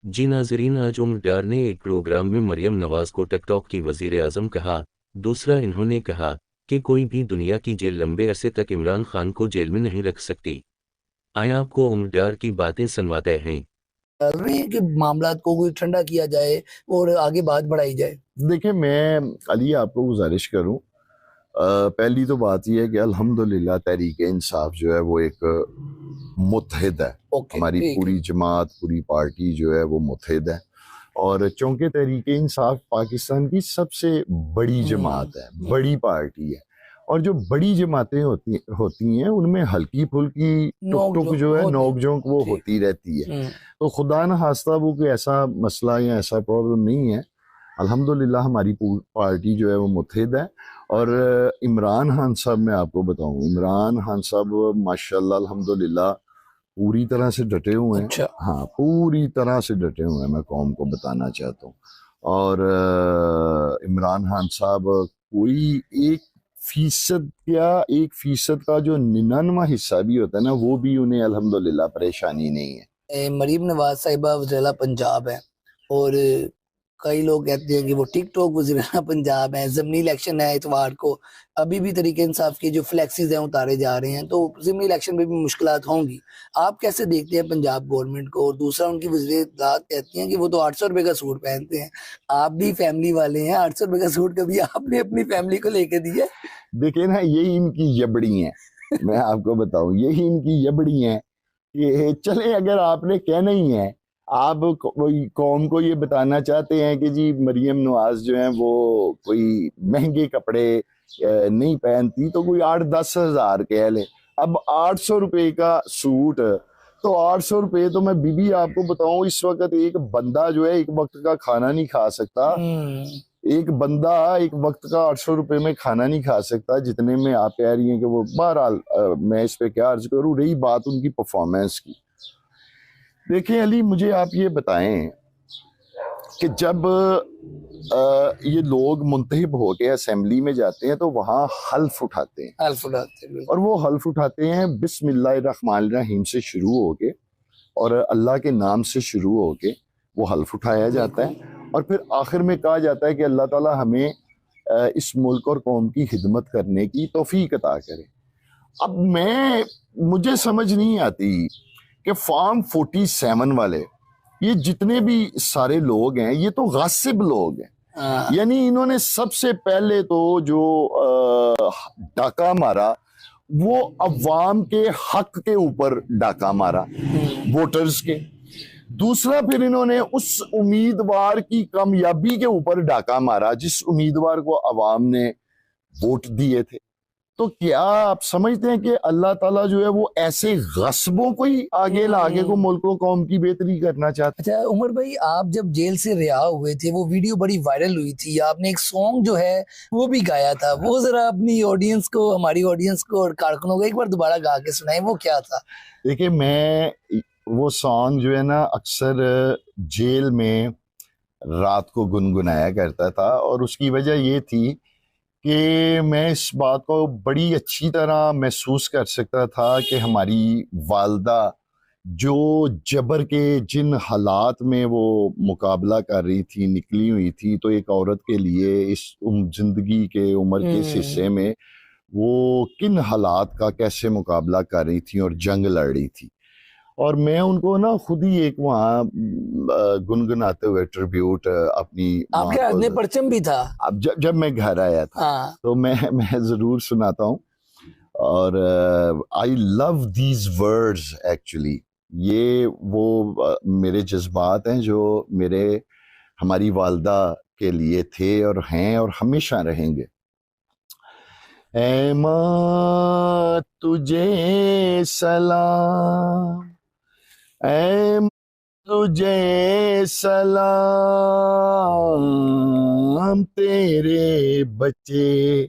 जी नाजरीन, आज उम्र डार ने एक प्रोग्राम में मरियम नवाज को टिकटॉक की वजीर आजम कहा। दूसरा, इन्होंने कहा कि कोई भी दुनिया की जेल लंबे अरसे तक इमरान खान को जेल में नहीं रख सकती। आए आपको उम्र डार की बातें सुनवाते हैं। चल रही है कि मामला को कोई ठंडा किया जाए और आगे बात बढ़ाई जाए। देखिए, मैं अली आपको गुजारिश करूं, पहली तो बात यह है कि अल्हम्दुलिल्लाह तहरीक इंसाफ जो है वो एक मुत्तहिद है। ओके, हमारी ठीक है। पूरी जमात, पूरी पार्टी जो है वो मुत्तहिद है। और चूंकि तहरीक इंसाफ पाकिस्तान की सबसे बड़ी जमात है, बड़ी पार्टी है, और जो बड़ी जमातें होती होती हैं उनमें हल्की फुल्की टुक टुक जो है नोक झोंक वो होती रहती है। तो खुदा न खास्ता वो कोई ऐसा मसला या ऐसा प्रॉब्लम नहीं है। अल्हम्दुलिल्लाह हमारी पार्टी जो है वो मुत्तहिद है। और इमरान खान साहब, मैं आपको बताऊं, इमरान खान साहब माशाल्लाह अल्हम्दुलिल्लाह पूरी तरह से डटे हुए हैं। अच्छा। हाँ, पूरी तरह से डटे हुए हैं, मैं कौम को बताना चाहता हूँ। और इमरान खान साहब कोई 1% या 1% का जो 99 हिस्सा भी होता है ना, वो भी उन्हें अल्हम्दुलिल्लाह परेशानी नहीं है। मरीम नवाज साहिबा वज़ीर पंजाब है और कई लोग कहते हैं कि वो टिकटॉक वज़ीर पंजाब है। ज़मीनी इलेक्शन है इतवार को, अभी भी तरीके इंसाफ के जो फ्लैक्सीज हैं उतारे जा रहे हैं, तो ज़मीनी इलेक्शन में भी मुश्किलात होंगी। आप कैसे देखते हैं पंजाब गवर्नमेंट को? और दूसरा, उनकी वज़ीर-ए-दाद कहती हैं कि वो तो 800 रुपए का सूट पहनते हैं। आप भी फैमिली वाले हैं, 800 रुपए का सूट कभी आपने अपनी फैमिली को लेके दिया? देखिए ना, यही इनकी यबड़ी है। मैं आपको बताऊं, यही इनकी यबड़ी है कि चले, अगर आपने कहना ही है, आप कोई कौम को ये बताना चाहते हैं कि जी मरियम नवाज जो है वो कोई महंगे कपड़े नहीं पहनती, तो कोई 8-10 हजार कह ले। अब 800 रुपए का सूट, तो 800 रुपए तो मैं बीबी आपको बताऊं, इस वक्त एक बंदा जो है एक वक्त का खाना नहीं खा सकता। एक बंदा एक वक्त का 800 रुपए में खाना नहीं खा सकता, जितने में आप कह रही हैं कि वो। बहरहाल मैं इस पे क्या अर्ज करूं। रही बात उनकी परफॉर्मेंस की, देखिए अली, मुझे आप ये बताएं कि जब ये लोग मुंतहिब होके असेंबली में जाते हैं तो वहां हल्फ उठाते हैं। और वो हल्फ उठाते हैं बिस्मिल्लाहिर्रहमानिर्रहीम से शुरू होके, और अल्लाह के नाम से शुरू होके वो हल्फ उठाया जाता है। और फिर आखिर में कहा जाता है कि अल्लाह ताला हमें इस मुल्क और कौम की खिदमत करने की तौफीक अता करे। अब मुझे समझ नहीं आती कि फॉर्म 47 वाले, ये जितने भी सारे लोग हैं, ये तो गासिब लोग हैं। यानी इन्होंने सबसे पहले तो जो डाका मारा, वो अवाम के हक के ऊपर डाका मारा, वोटर्स के। दूसरा, फिर इन्होंने उस उम्मीदवार की कामयाबी के ऊपर डाका मारा जिस उम्मीदवार को अवाम ने वोट दिए थे। तो क्या आप समझते हैं कि अल्लाह ताला जो है वो ऐसे गस्बों को ही आगे लाके को मुल्क को कौम की बेहतरी करना चाहते? अच्छा उमर भाई, आप जब जेल से रिहा हुए थे, वो वीडियो बड़ी वायरल हुई थी, आपने एक सॉन्ग जो है वो भी गाया था, वो जरा अपनी ऑडियंस को, हमारी ऑडियंस को और कारकुनों को एक बार दोबारा गा के सुनाए, वो क्या था? देखिए, मैं वो सॉन्ग जो है ना अक्सर जेल में रात को गुनगुनाया करता था, और उसकी वजह ये थी कि मैं इस बात को बड़ी अच्छी तरह महसूस कर सकता था कि हमारी वालदा जो जबर के जिन हालात में वो मुकाबला कर रही थी, निकली हुई थी, तो एक औरत के लिए इस जिंदगी के उम्र के इस हिस्से में वो किन हालात का कैसे मुकाबला कर रही थी और जंग लड़ रही थी। और मैं उनको ना खुद ही एक वहाँ गुनगुनाते हुए ट्रिब्यूट अपनी आपके हाथ में परचम भी था? अब जब मैं घर आया था, तो मैं जरूर सुनाता हूँ। और I love these words actually. ये वो मेरे जज्बात हैं जो मेरे हमारी वालदा के लिए थे और हैं और हमेशा रहेंगे। ऐ माँ तुझे सलाम, ऐ तुझे सलाम, तेरे बच्चे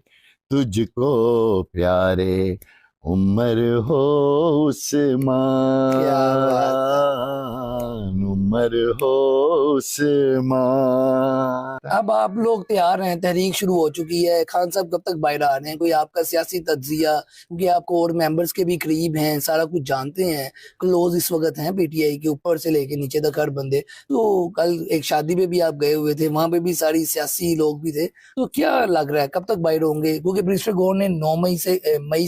तुझको प्यारे, उम्र हो क्या बात उस्मान, उम्र हो उस्मान। अब आप लोग तैयार हैं, तहरीक शुरू हो चुकी है, खान साहब कब तक बाहर आ रहे हैं, कोई आपका सियासी तज्जिया, क्योंकि आप कोर मेंबर्स के भी करीब हैं, सारा कुछ जानते हैं, क्लोज इस वक्त हैं पीटीआई के ऊपर से लेके नीचे तक हर बंदे। तो कल एक शादी पे भी आप गए हुए थे, वहां पे भी सारी सियासी लोग भी थे, तो क्या लग रहा है कब तक बाहर होंगे? क्योंकि मिनिस्टर गौर ने 9 मई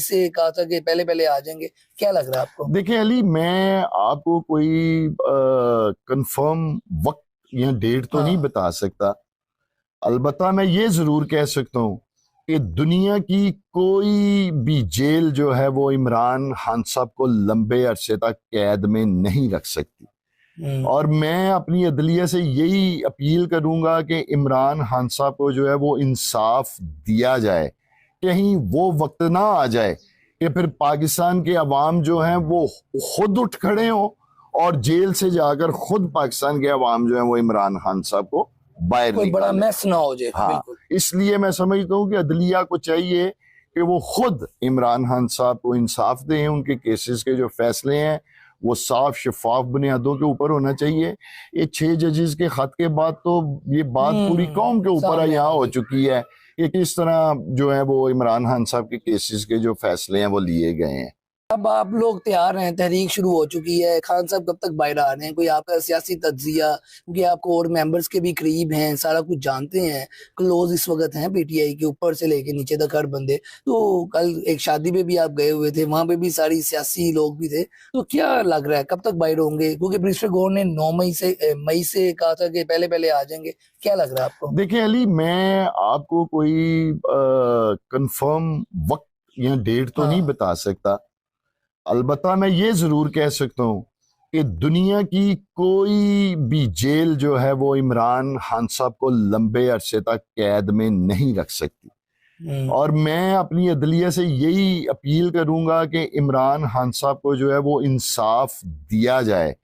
से कहा था कि पहले पहले आ जाएंगे, क्या लग रहा है आपको? देखिए अली, मैं आपको कोई कंफर्म वक्त या डेट तो नहीं हाँ, बता सकता। अलबत्ता मैं ये जरूर कह सकता हूँ कि दुनिया की कोई भी जेल जो है वो इमरान खान साहब को लंबे अरसे तक कैद में नहीं रख सकती। और मैं अपनी अदलिया से यही अपील करूंगा कि इमरान खान साहब को जो है वो इंसाफ दिया जाए। कहीं वो वक्त ना आ जाए कि फिर पाकिस्तान के अवाम जो हैं वो खुद उठ खड़े हों और जेल से जाकर खुद पाकिस्तान के अवाम जो है वो इमरान खान साहब को बाहर कोई बड़ा निकाले। मैस ना हो जाए। हाँ, बिल्कुल। इसलिए मैं समझता हूँ कि अदलिया को चाहिए कि वो खुद इमरान खान साहब को इंसाफ दें। उनके केसेस के जो फैसले हैं वो साफ शफाफ बुनियादों के ऊपर होना चाहिए। ये 6 जजेस के खत के बाद तो ये बात पूरी कौम के ऊपर सामने यहाँ आ हो गई। चुकी है कि किस तरह जो है वो इमरान खान साहब के केसेस के जो फैसले हैं वो लिए गए हैं। अब आप लोग तैयार हैं, तहरीक शुरू हो चुकी है, खान साहब कब तक बाहर आ रहे हैं, कोई आपका सियासी तज्जिया, क्योंकि आप कोर मेंबर्स के भी करीब हैं, सारा कुछ जानते हैं, क्लोज इस वक्त हैं पीटीआई के ऊपर से लेके नीचे तक हर बंदे। तो कल एक शादी पे भी आप गए हुए थे, वहां पे भी सारी सियासी लोग भी थे, तो क्या लग रहा है कब तक बाहर होंगे? क्योंकि मिनिस्टर गौर ने 9 मई से कहा था कि पहले पहले आ जाएंगे, क्या लग रहा है आपको? देखिए अली, मैं आपको कोई कंफर्म वक्त या डेट तो नहीं हाँ, बता सकता। अलबत्ता मैं ये जरूर कह सकता हूँ कि दुनिया की कोई भी जेल जो है वो इमरान खान साहब को लंबे अरसे तक कैद में नहीं रख सकती। और मैं अपनी अदलिया से यही अपील करूंगा कि इमरान खान साहब को जो है वो इंसाफ दिया जाए।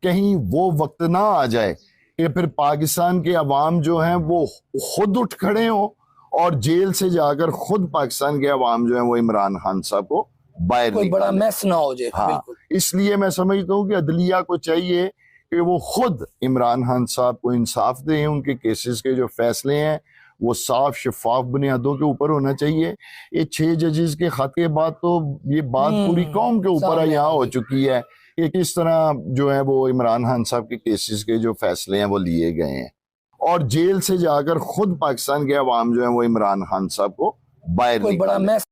कहीं वो वक्त ना आ जाए कि फिर पाकिस्तान के अवाम जो हैं वो खुद उठ खड़े हों और जेल से जाकर खुद पाकिस्तान के अवाम जो है वो इमरान खान साहब को बाहर कोई बड़ा निकाले। मैस ना हो जाए। हाँ, बिल्कुल। इसलिए मैं समझता हूँ कि अदलिया को चाहिए कि वो खुद इमरान खान साहब को इंसाफ दें। उनके केसेस के जो फैसले हैं वो साफ शफाफ बुनियादों के ऊपर होना चाहिए। ये 6 जजेस के खत के बाद तो ये बात पूरी कौम के ऊपर सामने यहाँ आ हो गई। चुकी है कि किस तरह जो है वो इमरान खान साहब के केसेस के जो फैसले हैं वो लिए गए हैं। और जेल से जाकर खुद पाकिस्तान के अवाम जो है वो इमरान खान साहब को बाहर कोई बड़ा निकाले। मैस